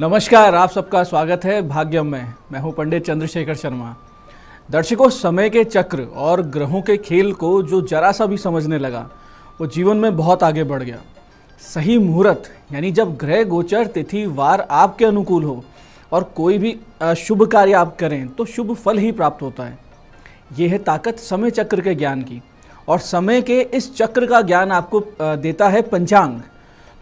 नमस्कार, आप सबका स्वागत है भाग्यम में। मैं हूं पंडित चंद्रशेखर शर्मा। दर्शकों, समय के चक्र और ग्रहों के खेल को जो जरा सा भी समझने लगा वो जीवन में बहुत आगे बढ़ गया। सही मुहूर्त यानी जब ग्रह गोचर तिथि वार आपके अनुकूल हो और कोई भी शुभ कार्य आप करें तो शुभ फल ही प्राप्त होता है। ये है ताकत समय चक्र के ज्ञान की, और समय के इस चक्र का ज्ञान आपको देता है पंचांग।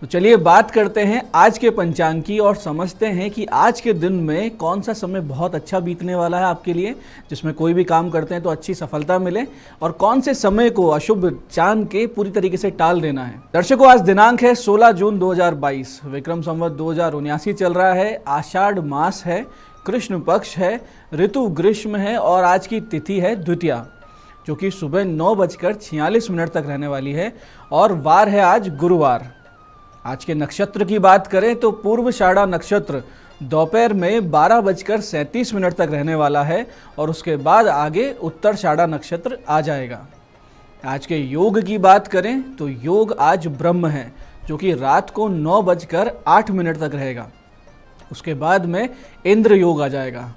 तो चलिए बात करते हैं आज के पंचांग की और समझते हैं कि आज के दिन में कौन सा समय बहुत अच्छा बीतने वाला है आपके लिए, जिसमें कोई भी काम करते हैं तो अच्छी सफलता मिले, और कौन से समय को अशुभ चांद के पूरी तरीके से टाल देना है। दर्शकों, आज दिनांक है 16 जून 2022, विक्रम संवत 2079 चल रहा है। आषाढ़ मास है, कृष्ण पक्ष है, ऋतु ग्रीष्म है और आज की तिथि है द्वितीया, जो कि सुबह 9:46 तक रहने वाली है, और वार है आज गुरुवार। आज के नक्षत्र की बात करें तो पूर्वाषाढ़ा नक्षत्र दोपहर में 12:37 तक रहने वाला है, और उसके बाद आगे उत्तराषाढ़ा नक्षत्र आ जाएगा। आज के योग की बात करें तो योग आज ब्रह्म है, जो कि रात को 9:08 तक रहेगा। उसके बाद में इंद्र योग आ जाएगा।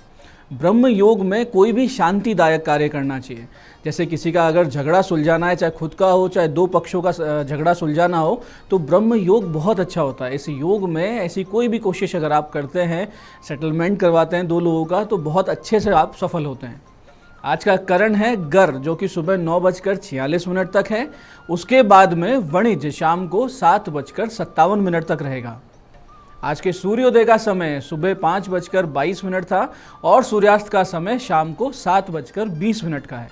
ब्रह्म योग में कोई भी शांतिदायक कार्य करना चाहिए। जैसे किसी का अगर झगड़ा सुलझाना है, चाहे खुद का हो चाहे दो पक्षों का झगड़ा सुलझाना हो, तो ब्रह्म योग बहुत अच्छा होता है। इस योग में ऐसी कोई भी कोशिश अगर आप करते हैं, सेटलमेंट करवाते हैं दो लोगों का, तो बहुत अच्छे से आप सफल होते हैं। आज का करण है गर, जो कि सुबह 9:46 तक है। उसके बाद में वणिज शाम को 7:57 तक रहेगा। आज के सूर्योदय का समय सुबह 5:22 था, और सूर्यास्त का समय शाम को 7:20 का है।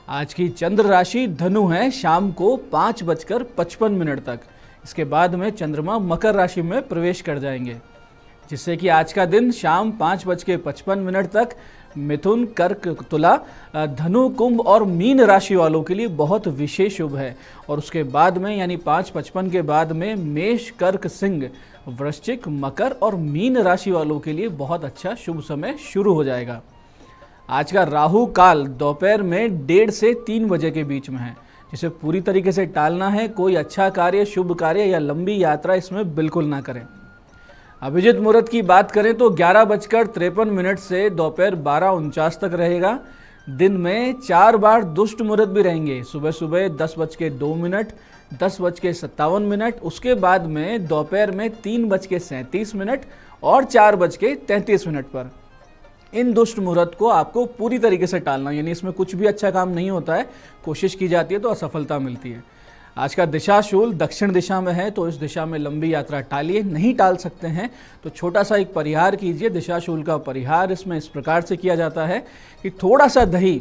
आज की चंद्र राशि धनु है, शाम को 5:55 तक। इसके बाद में चंद्रमा मकर राशि में प्रवेश कर जाएंगे, जिससे कि आज का दिन शाम 5:55 तक मिथुन, कर्क, तुला, धनु, कुंभ और मीन राशि वालों के लिए बहुत विशेष शुभ है। और उसके बाद में यानी 5:55 के बाद में मेष, कर्क, सिंह, वृश्चिक, मकर और मीन राशि वालों के लिए बहुत अच्छा शुभ समय शुरू हो जाएगा। आज का राहु काल दोपहर में 1:30 से 3 बजे के बीच में है, जिसे पूरी तरीके से टालना है। कोई अच्छा कार्य, शुभ कार्य या लंबी यात्रा इसमें बिल्कुल ना करें। अभिजित मुहूर्त की बात करें तो 11:53 से दोपहर 12:49 तक रहेगा। दिन में 4 बार दुष्ट मुहूर्त भी रहेंगे। सुबह सुबह 10:02, 10:57, उसके बाद में दोपहर में 3:37 और 4:33 पर। इन दुष्ट मुहूर्त को आपको पूरी तरीके से टालना, यानी इसमें कुछ भी अच्छा काम नहीं होता है। कोशिश की जाती है तो असफलता मिलती है। आज का दिशाशूल दक्षिण दिशा में है, तो इस दिशा में लंबी यात्रा टालिए। नहीं टाल सकते हैं तो छोटा सा एक परिहार कीजिए। दिशाशूल का परिहार इसमें इस प्रकार से किया जाता है कि थोड़ा सा दही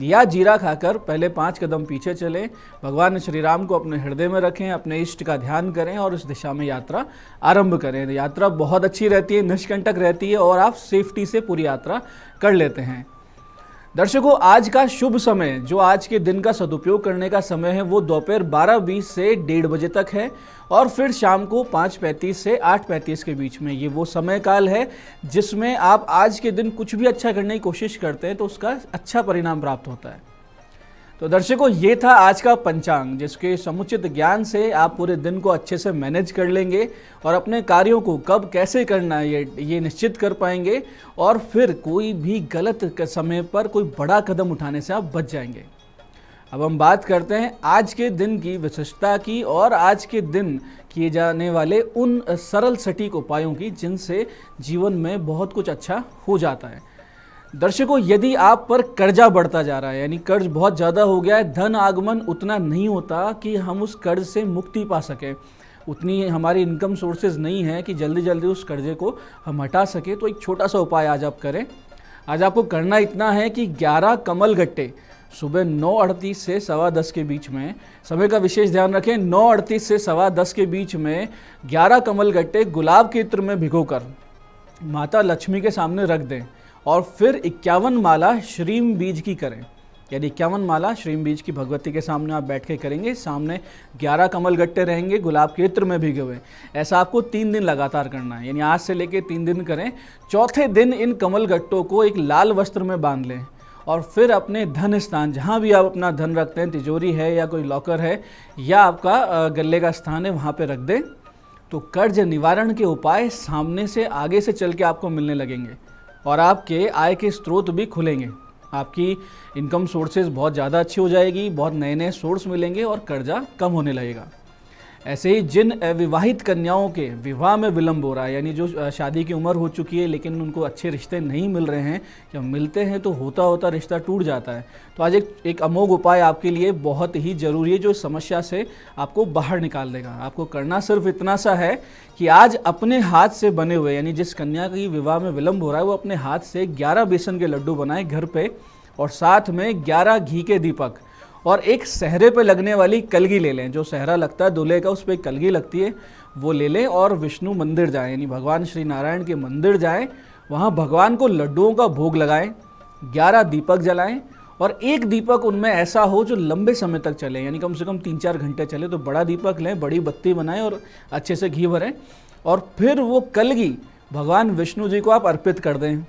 या जीरा खाकर पहले 5 कदम पीछे चलें, भगवान श्री राम को अपने हृदय में रखें, अपने इष्ट का ध्यान करें और इस दिशा में यात्रा आरंभ करें। यात्रा बहुत अच्छी रहती है, निष्कंटक रहती है और आप सेफ्टी से पूरी यात्रा कर लेते हैं। दर्शकों, आज का शुभ समय, जो आज के दिन का सदुपयोग करने का समय है, वो दोपहर 12:20 से 1:30 बजे तक है, और फिर शाम को 5:35 से 8:35 के बीच में। ये वो समय काल है जिसमें आप आज के दिन कुछ भी अच्छा करने की कोशिश करते हैं तो उसका अच्छा परिणाम प्राप्त होता है। तो दर्शकों, ये था आज का पंचांग, जिसके समुचित ज्ञान से आप पूरे दिन को अच्छे से मैनेज कर लेंगे और अपने कार्यों को कब कैसे करना है ये निश्चित कर पाएंगे, और फिर कोई भी गलत समय पर कोई बड़ा कदम उठाने से आप बच जाएंगे। अब हम बात करते हैं आज के दिन की विशिष्टता की और आज के दिन किए जाने वाले उन सरल सटीक उपायों की, जिनसे जीवन में बहुत कुछ अच्छा हो जाता है। दर्शकों, यदि आप पर कर्जा बढ़ता जा रहा है, यानी कर्ज बहुत ज़्यादा हो गया है, धन आगमन उतना नहीं होता कि हम उस कर्ज से मुक्ति पा सकें, उतनी हमारी इनकम सोर्सेज नहीं है कि जल्दी जल्दी उस कर्जे को हम हटा सकें, तो एक छोटा सा उपाय आज आप करें। आज आपको करना इतना है कि 11 कमल गट्टे सुबह 9:38 से 10:15 के बीच में, समय का विशेष ध्यान रखें, 9:38 से 10:15 के बीच में 11 कमल गट्टे गुलाब के इत्र में भिगोकर माता लक्ष्मी के सामने रख दें, और फिर 51 माला श्रीम बीज की करें। यानी 51 माला श्रीम बीज की भगवती के सामने आप बैठ के करेंगे। सामने 11 कमल गट्टे रहेंगे गुलाब के इत्र में भिगे हुए। ऐसा आपको 3 दिन लगातार करना है, यानी आज से लेके 3 दिन करें। चौथे दिन इन कमल गट्टों को एक लाल वस्त्र में बांध लें, और फिर अपने धन स्थान, जहाँ भी आप अपना धन रखते हैं, तिजोरी है या कोई लॉकर है या आपका गले का स्थान है, वहाँ पे रख दें। तो कर्ज निवारण के उपाय सामने से आगे से चल के आपको मिलने लगेंगे और आपके आय के स्रोत भी खुलेंगे। आपकी इनकम सोर्सेज बहुत ज़्यादा अच्छी हो जाएगी, बहुत नए नए सोर्स मिलेंगे और कर्जा कम होने लगेगा। ऐसे ही जिन अविवाहित कन्याओं के विवाह में विलंब हो रहा है, यानी जो शादी की उम्र हो चुकी है लेकिन उनको अच्छे रिश्ते नहीं मिल रहे हैं या मिलते हैं तो होता होता रिश्ता टूट जाता है, तो आज एक अमोघ उपाय आपके लिए बहुत ही ज़रूरी है जो इस समस्या से आपको बाहर निकाल देगा। आपको करना सिर्फ इतना सा है कि आज अपने हाथ से बने हुए, यानी जिस कन्या की विवाह में विलंब हो रहा है वो अपने हाथ से 11 बेसन के लड्डू बनाए घर पे और साथ में 11 घी के दीपक और एक सहरे पे लगने वाली कलगी ले लें। जो सहरा लगता है दूल्हे का, उस पर कलगी लगती है, वो ले लें और विष्णु मंदिर जाएं, यानी भगवान श्री नारायण के मंदिर जाएं, वहाँ भगवान को लड्डुओं का भोग लगाएं, 11 दीपक जलाएं और एक दीपक उनमें ऐसा हो जो लंबे समय तक चले, यानी कम से कम 3-4 घंटे चले। तो बड़ा दीपक लें, बड़ी बत्ती बनाएं और अच्छे से घी भरें और फिर वो कलगी भगवान विष्णु जी को आप अर्पित कर दें।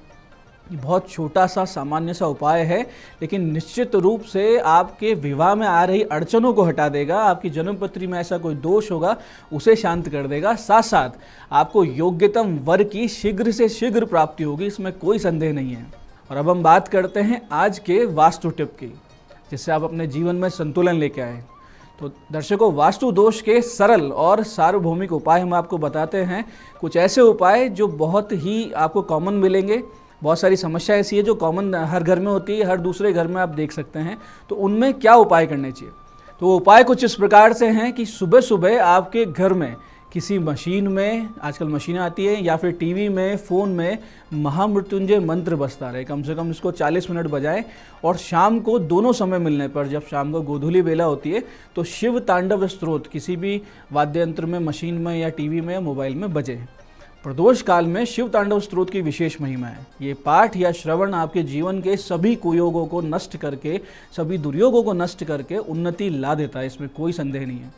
ये बहुत छोटा सा सामान्य सा उपाय है, लेकिन निश्चित रूप से आपके विवाह में आ रही अड़चनों को हटा देगा। आपकी जन्मपत्री में ऐसा कोई दोष होगा उसे शांत कर देगा। साथ साथ आपको योग्यतम वर की शीघ्र से शीघ्र प्राप्ति होगी, इसमें कोई संदेह नहीं है। और अब हम बात करते हैं आज के वास्तु टिप की, जिससे आप अपने जीवन में संतुलन लेके आए। तो दर्शकों, वास्तु दोष के सरल और सार्वभौमिक उपाय हम आपको बताते हैं। कुछ ऐसे उपाय जो बहुत ही आपको कॉमन मिलेंगे। बहुत सारी समस्या ऐसी है जो कॉमन हर घर में होती है, हर दूसरे घर में आप देख सकते हैं। तो उनमें क्या उपाय करने चाहिए? तो वो उपाय कुछ इस प्रकार से हैं कि सुबह सुबह आपके घर में किसी मशीन में, आजकल मशीनें आती है, या फिर टीवी में, फ़ोन में महामृत्युंजय मंत्र बजता रहे। कम से कम इसको 40 मिनट बजाएं और शाम को दोनों समय मिलने पर, जब शाम को गोधूली बेला होती है, तो शिव तांडव स्तोत्र किसी भी वाद्य यंत्र में, मशीन में या टीवी में या मोबाइल में बजे। प्रदोष काल में शिव तांडव स्तोत्र की विशेष महिमा है। ये पाठ या श्रवण आपके जीवन के सभी कुयोगों को नष्ट करके, सभी दुर्योगों को नष्ट करके उन्नति ला देता है, इसमें कोई संदेह नहीं है।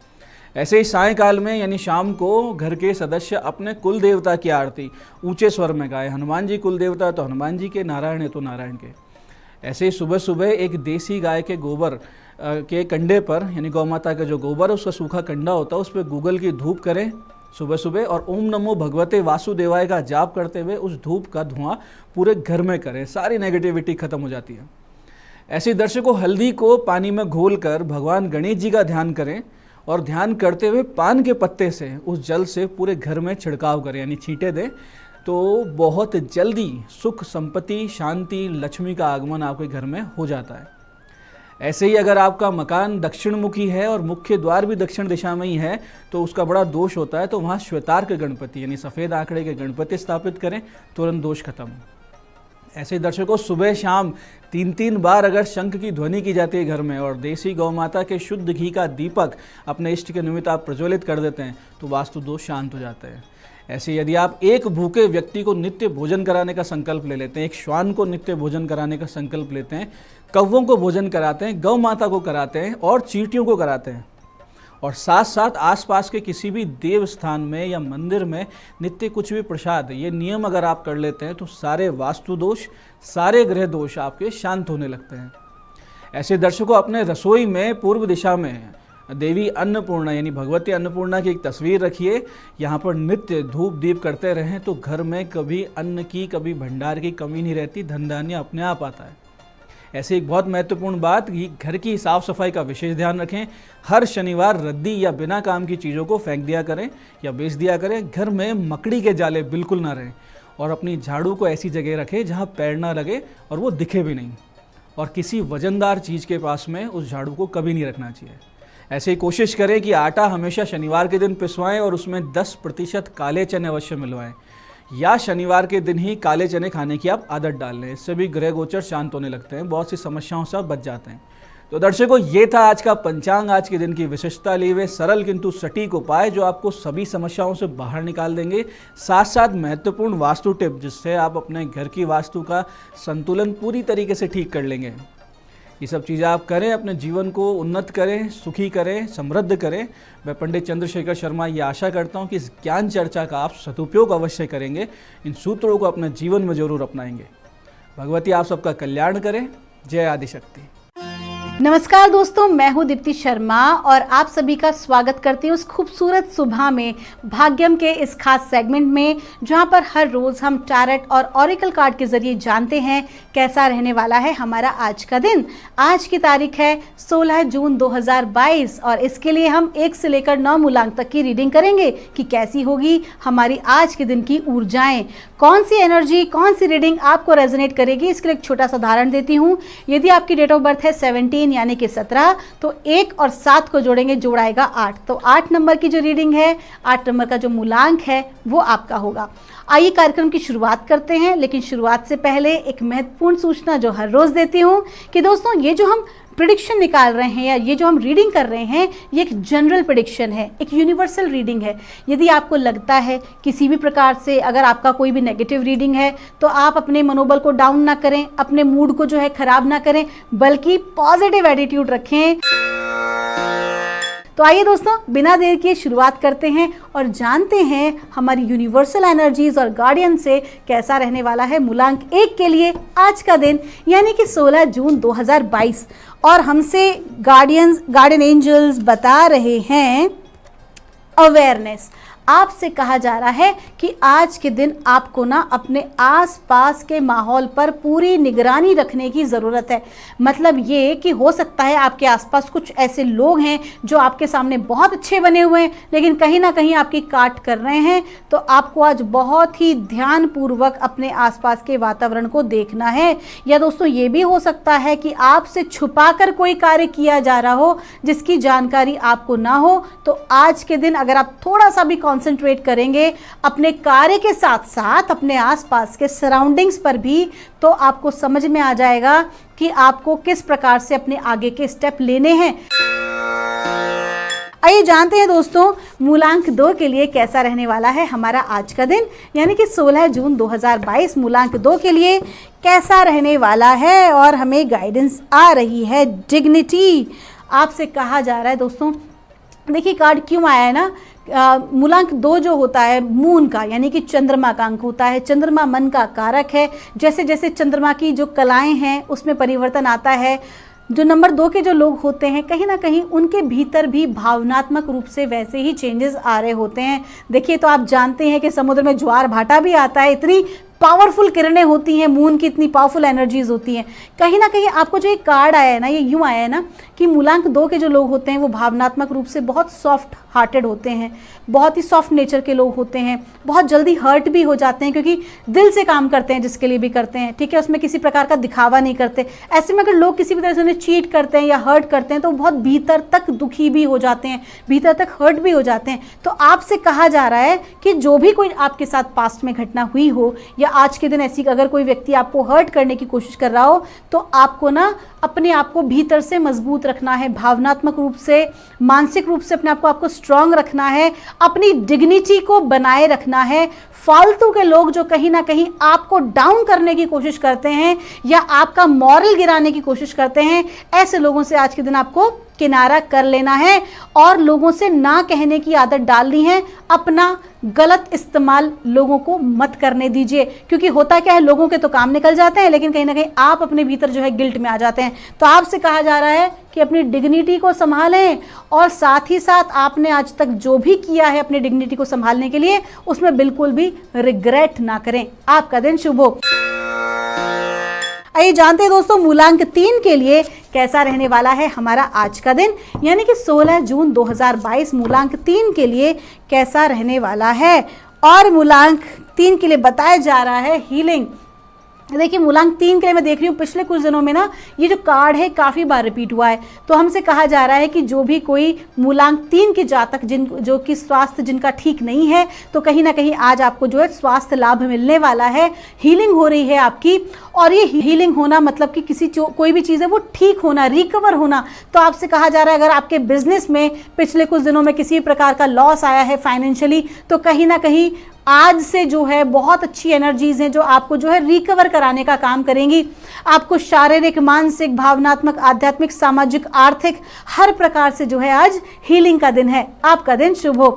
ऐसे ही सायंकाल में यानी शाम को घर के सदस्य अपने कुल देवता की आरती ऊंचे स्वर में गाए। हनुमान जी कुल देवता तो हनुमान जी के, नारायण है तो नारायण के। ऐसे ही सुबह सुबह एक देसी गाय के गोबर के कंडे पर, यानी गौ माता का जो गोबर है उसका सूखा कंडा होता है, उस पर गूगल की धूप करें सुबह सुबह और ओम नमो भगवते वासुदेवाय का जाप करते हुए उस धूप का धुआं पूरे घर में करें। सारी नेगेटिविटी खत्म हो जाती है। ऐसे दर्शकों, हल्दी को पानी में घोलकर भगवान गणेश जी का ध्यान करें और ध्यान करते हुए पान के पत्ते से उस जल से पूरे घर में छिड़काव करें, यानी छींटे दें। तो बहुत जल्दी सुख, संपत्ति, शांति, लक्ष्मी का आगमन आपके घर में हो जाता है। ऐसे ही अगर आपका मकान दक्षिण मुखी है और मुख्य द्वार भी दक्षिण दिशा में ही है तो उसका बड़ा दोष होता है, तो वहाँ श्वेतार्क गणपति यानी सफ़ेद आंकड़े के गणपति स्थापित करें, तुरंत दोष खत्म। ऐसे ही दर्शकों, सुबह शाम 3-3 बार अगर शंख की ध्वनि की जाती है घर में और देसी गौ माता के शुद्ध घी का दीपक अपने इष्ट के निमित्त आप प्रज्वलित कर देते हैं तो वास्तु दोष शांत हो जाते हैं। ऐसे यदि आप एक भूखे व्यक्ति को नित्य भोजन कराने का संकल्प ले लेते हैं, एक श्वान को नित्य भोजन कराने का संकल्प लेते हैं, कौवों को भोजन कराते हैं, गौ माता को कराते हैं और चींटियों को कराते हैं, और साथ साथ आसपास के किसी भी देव स्थान में या मंदिर में नित्य कुछ भी प्रसाद, ये नियम अगर आप कर लेते हैं तो सारे वास्तु दोष, सारे ग्रह दोष आपके शांत होने लगते हैं। ऐसे दर्शकों, अपने रसोई में पूर्व दिशा में देवी अन्नपूर्णा यानी भगवती अन्नपूर्णा की एक तस्वीर रखिए। यहाँ पर नित्य धूप दीप करते रहें तो घर में कभी अन्न की, कभी भंडार की कमी नहीं रहती, धन धान्य अपने आप आता है। ऐसे एक बहुत महत्वपूर्ण बात, घर की साफ सफाई का विशेष ध्यान रखें। हर शनिवार रद्दी या बिना काम की चीज़ों को फेंक दिया करें या बेच दिया करें। घर में मकड़ी के जाले बिल्कुल ना रहें और अपनी झाड़ू को ऐसी जगह रखें जहाँ पैर ना लगे और वो दिखे भी नहीं, और किसी वजनदार चीज़ के पास में उस झाड़ू को कभी नहीं रखना चाहिए। ऐसे ही कोशिश करें कि आटा हमेशा शनिवार के दिन पिसवाएं और उसमें 10% काले चने अवश्य मिलवाएं, या शनिवार के दिन ही काले चने खाने की आप आदत डाल लें। इससे भी ग्रह गोचर शांत होने लगते हैं, बहुत सी समस्याओं से बच जाते हैं। तो दर्शकों, ये था आज का पंचांग, आज के दिन की विशिष्टता लिए हुए सरल किंतु सटीक उपाय जो आपको सभी समस्याओं से बाहर निकाल देंगे। साथ साथ महत्वपूर्ण वास्तु टिप जिससे आप अपने घर की वास्तु का संतुलन पूरी तरीके से ठीक कर लेंगे। ये सब चीज़ें आप करें, अपने जीवन को उन्नत करें, सुखी करें, समृद्ध करें। मैं पंडित चंद्रशेखर शर्मा ये आशा करता हूँ कि इस ज्ञान चर्चा का आप सदुपयोग अवश्य करेंगे, इन सूत्रों को अपने जीवन में जरूर अपनाएंगे। भगवती आप सबका कल्याण करें। जय आदिशक्ति। नमस्कार दोस्तों, मैं हूं दीप्ति शर्मा और आप सभी का स्वागत करती हूं उस खूबसूरत सुबह में भाग्यम के इस खास सेगमेंट में, जहां पर हर रोज हम टैरोट और ऑरेकल कार्ड के जरिए जानते हैं कैसा रहने वाला है हमारा आज का दिन। आज की तारीख है 16 जून 2022 और इसके लिए हम 1 से लेकर 9 मूलांक तक की रीडिंग करेंगे कि कैसी होगी हमारी आज के दिन की ऊर्जाएं, कौन सी एनर्जी, कौन सी रीडिंग आपको रेजोनेट करेगी। इसके लिए एक छोटा सा उदाहरण देती हूँ। यदि आपकी डेट ऑफ बर्थ है 17 यानी कि 17, तो 1 और 7 को जोड़ेंगे, जोड़ आएगा 8। तो 8 नंबर की जो रीडिंग है, 8 नंबर का जो मूलांक है वो आपका होगा। आइए कार्यक्रम की शुरुआत करते हैं, लेकिन शुरुआत से पहले एक महत्वपूर्ण सूचना जो हर रोज देती हूँ कि दोस्तों ये जो हम प्रिडिक्शन निकाल रहे हैं या ये जो हम रीडिंग कर रहे हैं, ये एक जनरल प्रिडिक्शन है, एक यूनिवर्सल रीडिंग है। यदि आपको लगता है किसी भी प्रकार से अगर आपका कोई भी नेगेटिव रीडिंग है, तो आप अपने मनोबल को डाउन ना करें, अपने मूड को जो है खराब ना करें, बल्कि पॉजिटिव एटीट्यूड रखें। तो आइए दोस्तों, बिना देर किए शुरुआत करते हैं और जानते हैं हमारी यूनिवर्सल एनर्जीज और गार्डियन से कैसा रहने वाला है मूलांक 1 के लिए आज का दिन, यानी कि 16 जून 2022। और हमसे गार्डियन एंजल्स बता रहे हैं अवेयरनेस। आपसे कहा जा रहा है कि आज के दिन आपको ना अपने आसपास के माहौल पर पूरी निगरानी रखने की ज़रूरत है। मतलब ये कि हो सकता है आपके आसपास कुछ ऐसे लोग हैं जो आपके सामने बहुत अच्छे बने हुए हैं, लेकिन कहीं ना कहीं आपकी काट कर रहे हैं। तो आपको आज बहुत ही ध्यानपूर्वक अपने आसपास के वातावरण को देखना है। या दोस्तों ये भी हो सकता है कि आपसे छुपाकर कोई कार्य किया जा रहा हो जिसकी जानकारी आपको ना हो। तो आज के दिन अगर आप थोड़ा सा भी कंसंट्रेट करेंगे अपने कार्य के साथ साथ अपने आसपास के सराउंडिंग्स पर भी, तो आपको समझ में आ जाएगा कि आपको किस प्रकार से अपने आगे के स्टेप लेने हैं। आइए जानते हैं दोस्तों मूलांक 2 के लिए कैसा रहने वाला है हमारा आज का दिन, यानी कि 16 जून 2022 मूलांक 2 के लिए कैसा रहने वाला है। और हमें गाइडेंस आ रही है डिग्निटी। आपसे कहा जा रहा है दोस्तों, देखिए कार्ड क्यों आया है ना, मूलांक 2 जो होता है मून का, यानी कि चंद्रमा का अंक होता है। चंद्रमा मन का कारक है। जैसे जैसे चंद्रमा की जो कलाएं हैं उसमें परिवर्तन आता है। जो नंबर 2 के जो लोग होते हैं, कहीं ना कहीं उनके भीतर भी भावनात्मक रूप से वैसे ही चेंजेस आ रहे होते हैं। देखिए, तो आप जानते हैं कि समुद्र में ज्वार भाटा भी आता है, इतनी पावरफुल किरणें होती हैं, मून की इतनी पावरफुल एनर्जीज होती हैं। कहीं ना कहीं आपको जो एक कार्ड आया है ना, ये यूँ आया है ना कि मूलांक 2 के जो लोग होते हैं वो भावनात्मक रूप से बहुत सॉफ्ट हार्टेड होते हैं, बहुत ही सॉफ्ट नेचर के लोग होते हैं, बहुत जल्दी हर्ट भी हो जाते हैं क्योंकि दिल से काम करते हैं जिसके लिए भी करते हैं, ठीक है, उसमें किसी प्रकार का दिखावा नहीं करते। ऐसे में अगर लोग किसी भी तरह से उन्हें चीट करते हैं या हर्ट करते हैं तो बहुत भीतर तक दुखी भी हो जाते हैं, भीतर तक हर्ट भी हो जाते हैं। तो आपसे कहा जा रहा है कि जो भी कोई आपके साथ पास्ट में घटना हुई हो या आज के दिन ऐसी अगर कोई व्यक्ति आपको हर्ट करने की कोशिश कर रहा हो, तो आपको ना अपने आप को भीतर से मजबूत रखना है, भावनात्मक रूप से, मानसिक रूप से अपने आप को आपको स्ट्रांग रखना है, अपनी डिग्निटी को बनाए रखना है। फालतू के लोग जो कहीं ना कहीं आपको डाउन करने की कोशिश करते हैं या आपका मॉरल गिराने की कोशिश करते हैं, ऐसे लोगों से आज के दिन आपको किनारा कर लेना है और लोगों से ना कहने की आदत डालनी है। अपना गलत इस्तेमाल लोगों को मत करने दीजिए, क्योंकि होता क्या है, लोगों के तो काम निकल जाते हैं लेकिन कहीं ना कहीं आप अपने भीतर जो है गिल्ट में आ जाते हैं। तो आपसे कहा जा रहा है कि अपनी डिग्निटी को संभालें और साथ ही साथ आपने आज तक जो भी किया है अपनी डिग्निटी को संभालने के लिए, उसमें बिल्कुल भी रिग्रेट ना करें। आपका दिन शुभ हो। आइए जानते हैं दोस्तों मूलांक 3 के लिए कैसा रहने वाला है हमारा आज का दिन, यानी कि 16 जून 2022 मूलांक 3 के लिए कैसा रहने वाला है। और मूलांक 3 के लिए बताया जा रहा है हीलिंग। देखिए मूलांक 3 के लिए मैं देख रही हूँ पिछले कुछ दिनों में ना ये जो कार्ड है काफ़ी बार रिपीट हुआ है। तो हमसे कहा जा रहा है कि जो भी कोई मूलांक 3 के जातक जो कि स्वास्थ्य जिनका ठीक नहीं है, तो कहीं ना कहीं आज आपको जो है स्वास्थ्य लाभ मिलने वाला है, हीलिंग हो रही है आपकी। और ये हीलिंग होना मतलब कि कोई भी चीज़ है वो ठीक होना, रिकवर होना। तो आपसे कहा जा रहा है अगर आपके बिजनेस में पिछले कुछ दिनों में किसी प्रकार का लॉस आया है फाइनेंशियली, तो कहीं ना कहीं आज से जो है बहुत अच्छी एनर्जीज हैं जो आपको जो है रिकवर कराने का काम करेंगी। आपको शारीरिक, मानसिक, भावनात्मक, आध्यात्मिक, सामाजिक, आर्थिक हर प्रकार से जो है आज हीलिंग का दिन है। आपका दिन शुभ हो।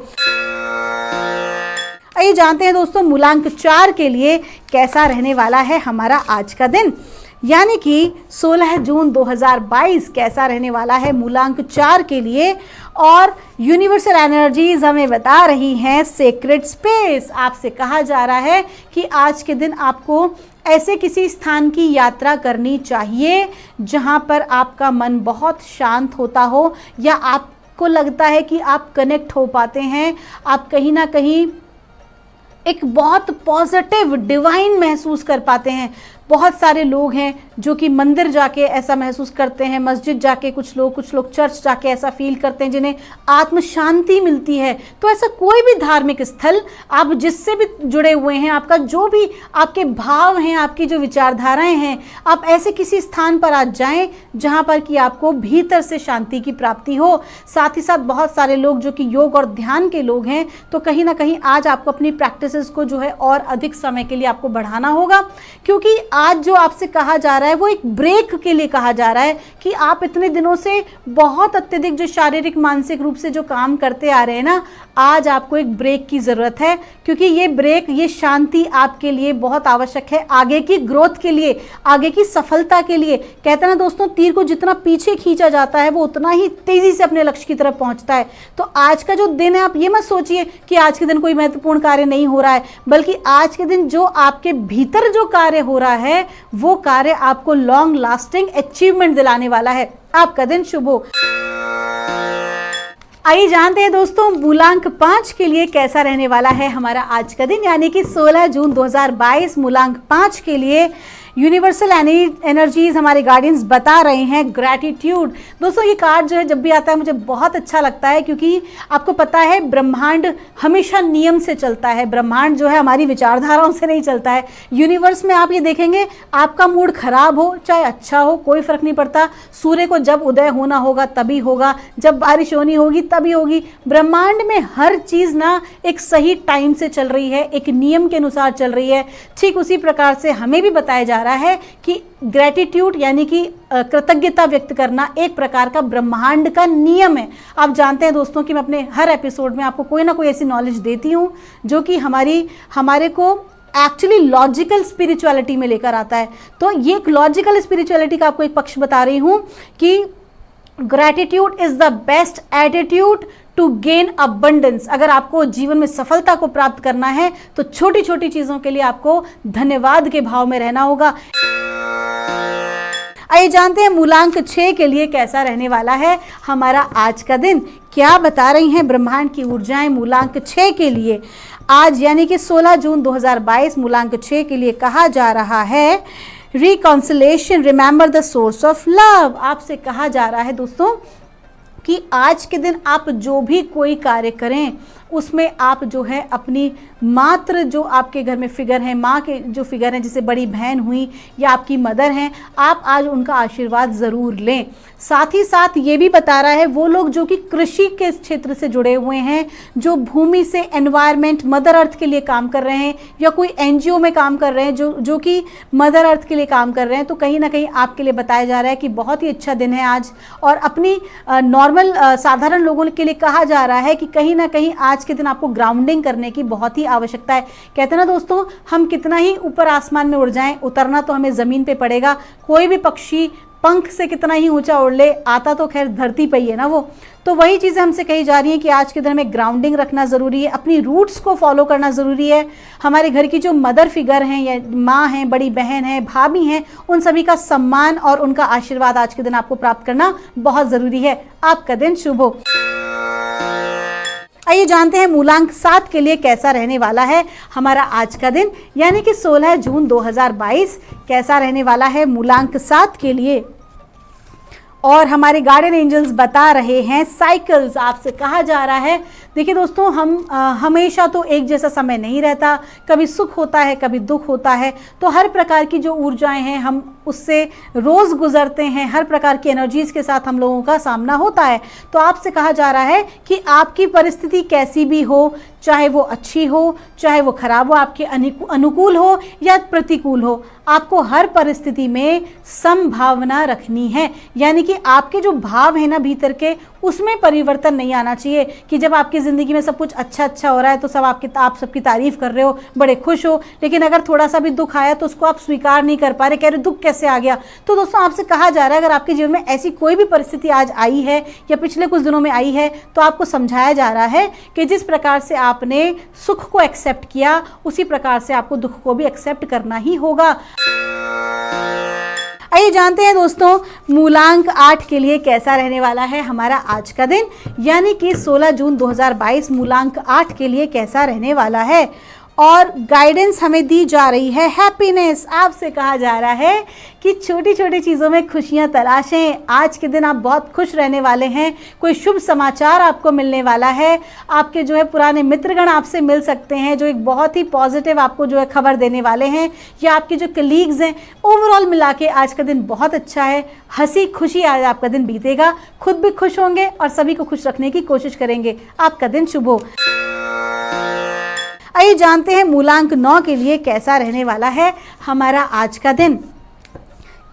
आइए जानते हैं दोस्तों मूलांक 4 के लिए कैसा रहने वाला है हमारा आज का दिन, यानी कि 16 जून 2022 कैसा रहने वाला है मूलांक 4 के लिए। और यूनिवर्सल एनर्जीज हमें बता रही हैं सेक्रेड स्पेस। आपसे कहा जा रहा है कि आज के दिन आपको ऐसे किसी स्थान की यात्रा करनी चाहिए जहां पर आपका मन बहुत शांत होता हो, या आपको लगता है कि आप कनेक्ट हो पाते हैं, आप कहीं ना कहीं एक बहुत पॉजिटिव डिवाइन महसूस कर पाते हैं। बहुत सारे लोग हैं जो कि मंदिर जाके ऐसा महसूस करते हैं, मस्जिद जाके कुछ लोग चर्च जाके ऐसा फील करते हैं जिन्हें आत्म शांति मिलती है। तो ऐसा कोई भी धार्मिक स्थल आप जिससे भी जुड़े हुए हैं, आपका जो भी आपके भाव हैं, आपकी जो विचारधाराएं हैं, आप ऐसे किसी स्थान पर आज जाएं जहां पर कि आपको भीतर से शांति की प्राप्ति हो। साथ ही साथ बहुत सारे लोग जो कि योग और ध्यान के लोग हैं, तो कहीं ना कहीं आज आपको अपनी प्रैक्टिसेस को जो है और अधिक समय के लिए आपको बढ़ाना होगा, क्योंकि आज जो आपसे कहा जा रहा है वो एक ब्रेक के लिए कहा जा रहा है कि आप इतने दिनों से बहुत अत्यधिक जो शारीरिक मानसिक रूप से जो काम करते आ रहे हैं ना, आज आपको एक ब्रेक की ज़रूरत है, क्योंकि ये ब्रेक, ये शांति आपके लिए बहुत आवश्यक है आगे की ग्रोथ के लिए, आगे की सफलता के लिए। कहते हैं ना दोस्तों, तीर को जितना पीछे खींचा जाता है वो उतना ही तेज़ी से अपने लक्ष्य की तरफ पहुंचता है। तो आज का जो दिन है, आप ये मत सोचिए कि आज के दिन कोई महत्वपूर्ण कार्य नहीं हो रहा है, बल्कि आज के दिन जो आपके भीतर जो कार्य हो रहा है वो कार्य आपको लॉन्ग लास्टिंग अचीवमेंट दिलाने वाला है। आपका दिन शुभ हो। आइए जानते हैं दोस्तों मूलांक 5 के लिए कैसा रहने वाला है हमारा आज का दिन, यानी कि 16 जून 2022 मूलांक 5 के लिए यूनिवर्सल एनर्जीज हमारे गार्डियंस बता रहे हैं ग्रैटिट्यूड। दोस्तों ये कार्ड जो है जब भी आता है मुझे बहुत अच्छा लगता है, क्योंकि आपको पता है ब्रह्मांड हमेशा नियम से चलता है। ब्रह्मांड जो है हमारी विचारधाराओं से नहीं चलता है। यूनिवर्स में आप ये देखेंगे, आपका मूड खराब हो चाहे अच्छा हो, कोई फर्क नहीं पड़ता। सूर्य को जब उदय होना होगा तभी होगा, जब बारिश होनी होगी तभी होगी। ब्रह्मांड में हर चीज़ ना एक सही टाइम से चल रही है, एक नियम के अनुसार चल रही है। ठीक उसी प्रकार से हमें भी बताया जा रहा है कि ग्रैटिट्यूड यानी कि कृतज्ञता व्यक्त करना एक प्रकार का ब्रह्मांड का नियम है। आप जानते हैं दोस्तों कि मैं अपने हर एपिसोड में आपको कोई ना कोई ऐसी नॉलेज देती हूँ जो कि हमारे को एक्चुअली लॉजिकल स्पिरिचुअलिटी में लेकर आता है। तो ये एक लॉजिकल स्पिरिचुअलिटी का आपको एक पक्ष बता रही हूँ कि gratitude is the best attitude to gain abundance. अगर आपको जीवन में सफलता को प्राप्त करना है तो छोटी छोटी चीजों के लिए आपको धन्यवाद के भाव में रहना होगा। आइए जानते हैं मूलांक 6 के लिए कैसा रहने वाला है हमारा आज का दिन। क्या बता रही हैं ब्रह्मांड की ऊर्जाएं मूलांक 6 के लिए आज, यानी कि 16 जून 2022 मूलांक 6 के लिए कहा जा रहा है reconciliation, remember the source of love. आपसे कहा जा रहा है दोस्तों कि आज के दिन आप जो भी कोई कार्य करें उसमें आप जो है अपनी मात्र जो आपके घर में फिगर है, माँ के जो फिगर हैं, जैसे बड़ी बहन हुई या आपकी मदर हैं, आप आज उनका आशीर्वाद ज़रूर लें। साथ ही साथ ये भी बता रहा है वो लोग जो कि कृषि के क्षेत्र से जुड़े हुए हैं, जो भूमि से एनवायरनमेंट मदर अर्थ के लिए काम कर रहे हैं, या कोई एनजीओ में काम कर रहे हैं जो कि मदर अर्थ के लिए काम कर रहे हैं, तो कहीं ना कहीं आपके लिए बताया जा रहा है कि बहुत ही अच्छा दिन है आज। और अपनी नॉर्मल साधारण लोगों के लिए कहा जा रहा है कि कहीं ना कहीं आज के दिन आपको ग्राउंडिंग करने की बहुत ही आवश्यकता है। कहते हैं ना दोस्तों, हम कितना ही ऊपर आसमान में उड़ जाएं, उतरना तो हमें ज़मीन पे पड़ेगा। कोई भी पक्षी पंख से कितना ही ऊंचा उड़ ले, आता तो खैर धरती पे ही है ना वो। तो वही चीज़ें हमसे कही जा रही हैं कि आज के दिन में ग्राउंडिंग रखना ज़रूरी है, अपनी रूट्स को फॉलो करना ज़रूरी है। हमारे घर की जो मदर फिगर हैं, या माँ हैं, बड़ी बहन हैं, भाभी हैं, उन सभी का सम्मान और उनका आशीर्वाद आज के दिन आपको प्राप्त करना बहुत ज़रूरी है। आपका दिन शुभ हो। आइए जानते हैं मूलांक 7 के लिए कैसा रहने वाला है हमारा आज का दिन, यानी कि 16 जून 2022 कैसा रहने वाला है मूलांक 7 के लिए। और हमारे गार्डियन एंजल्स बता रहे हैं साइकिल्स। आपसे कहा जा रहा है, देखिए दोस्तों, हम हमेशा तो एक जैसा समय नहीं रहता, कभी सुख होता है कभी दुख होता है। तो हर प्रकार की जो ऊर्जाएं हैं हम उससे रोज़ गुजरते हैं, हर प्रकार की एनर्जीज़ के साथ हम लोगों का सामना होता है। तो आपसे कहा जा रहा है कि आपकी परिस्थिति कैसी भी हो, चाहे वो अच्छी हो चाहे वो खराब हो, आपके अनुकूल हो या प्रतिकूल हो, आपको हर परिस्थिति में संभावना रखनी है। यानी कि आपके जो भाव है ना भीतर के, उसमें परिवर्तन नहीं आना चाहिए कि जब आपकी ज़िंदगी में सब कुछ अच्छा अच्छा हो रहा है तो आप सबकी तारीफ़ कर रहे हो, बड़े खुश हो, लेकिन अगर थोड़ा सा भी दुख आया तो उसको आप स्वीकार नहीं कर पा रहे, कह रहे दुख कैसे आ गया। तो दोस्तों आपसे कहा जा रहा है अगर आपके जीवन में ऐसी कोई भी परिस्थिति आज आई है या पिछले कुछ दिनों में आई है तो आपको समझाया जा रहा है कि जिस प्रकार से आपने सुख को एक्सेप्ट किया उसी प्रकार से आपको दुख को भी एक्सेप्ट करना ही होगा। आइए जानते हैं दोस्तों मूलांक 8 के लिए कैसा रहने वाला है हमारा आज का दिन, यानी कि 16 जून 2022 मूलांक 8 के लिए कैसा रहने वाला है। और गाइडेंस हमें दी जा रही है हैप्पीनेस। आपसे कहा जा रहा है कि छोटी छोटी चीज़ों में खुशियां तलाशें। आज के दिन आप बहुत खुश रहने वाले हैं, कोई शुभ समाचार आपको मिलने वाला है, आपके जो है पुराने मित्रगण आपसे मिल सकते हैं जो एक बहुत ही पॉजिटिव आपको जो है खबर देने वाले हैं, या आपके जो कलीग्स हैं। ओवरऑल मिला के आज का दिन बहुत अच्छा है, हंसी खुशी आज आपका दिन बीतेगा, खुद भी खुश होंगे और सभी को खुश रखने की कोशिश करेंगे। आपका दिन शुभ हो। आइए जानते हैं मूलांक 9 के लिए कैसा रहने वाला है हमारा आज का दिन।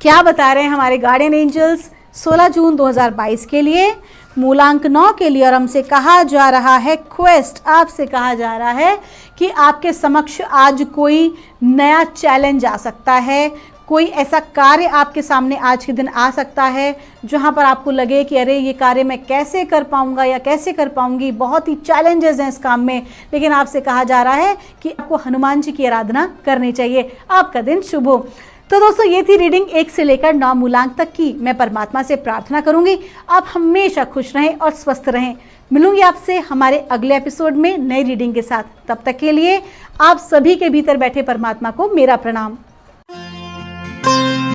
क्या बता रहे हैं हमारे गार्डियन एंजल्स 16 जून 2022 के लिए मूलांक 9 के लिए। और हमसे कहा जा रहा है क्वेस्ट, आपसे कहा जा रहा है कि आपके समक्ष आज कोई नया चैलेंज आ सकता है, कोई ऐसा कार्य आपके सामने आज के दिन आ सकता है जहां पर आपको लगे कि अरे ये कार्य मैं कैसे कर पाऊंगा या कैसे कर पाऊंगी, बहुत ही चैलेंजेस हैं इस काम में। लेकिन आपसे कहा जा रहा है कि आपको हनुमान जी की आराधना करनी चाहिए। आपका दिन शुभ हो। तो दोस्तों ये थी रीडिंग 1 से लेकर 9 मूलांक तक की। मैं परमात्मा से प्रार्थना करूंगी आप हमेशा खुश रहें और स्वस्थ रहें। मिलूंगी आपसे हमारे अगले एपिसोड में नई रीडिंग के साथ। तब तक के लिए आप सभी के भीतर बैठे परमात्मा को मेरा प्रणाम।